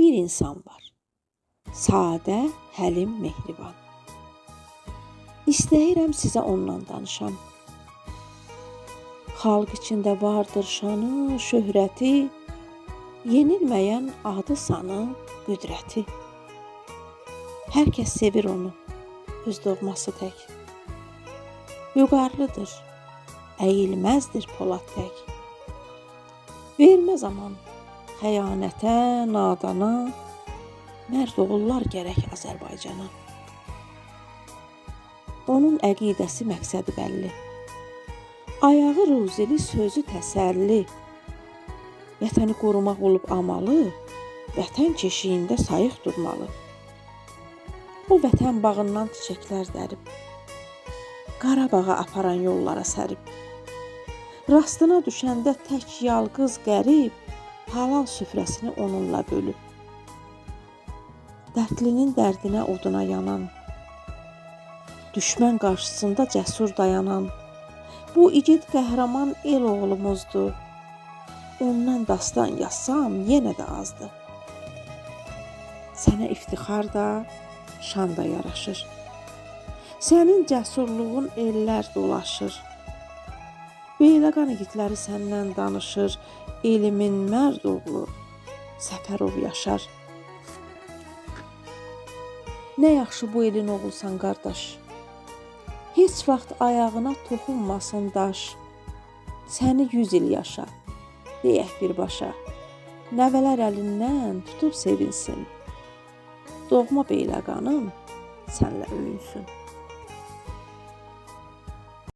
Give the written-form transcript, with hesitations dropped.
bir insan var. Sadə, həlim, mehriban. İstəyirəm sizə ondan danışam. Xalq içində vardır şanı, şöhrəti, yenilməyən adı sanı, qüdrəti. Hər kəs sevir onu, öz doğması tək. Vüqarlıdır, əyilməzdir polad tək. Verməz aman xəyanətə, nadana, mərd oğullar gərək Azərbaycana. Onun əqidəsi məqsədi bəlli. Ayağı ruzili, sözü təsəlli. Vətəni qorumaq olub amalı, vətən keşiyində sayıq durmalı. O vətən bağından çiçəklər dərib, Qarabağa aparan yollara sərib. Rastına düşəndə tək yalqız qərib, halal süfrəsini onunla bölüb. Dərdlinin dərdinə oduna yanan, düşmən qarşısında cəsur dayanan, bu igid qəhrəman el oğlumuzdur. Ondan dastan yazsam yenə də azdır. Sənə iftixar da, şan da yaraşır. Sənin cəsurluğun ellər dolaşır. Beyləqan igidləri səndən danışır. Elimin mərd oğlu Səfərov yaşar. Nə yaxşı bu elin oğulsan qardaş. Heç vaxt ayağına toxunmasın daş. Səni 100 il yaşa, deyək birbaşa. Nəvələr əlindən tutub sevinsin. Doğma Beyləqanın sənlə öyünsün.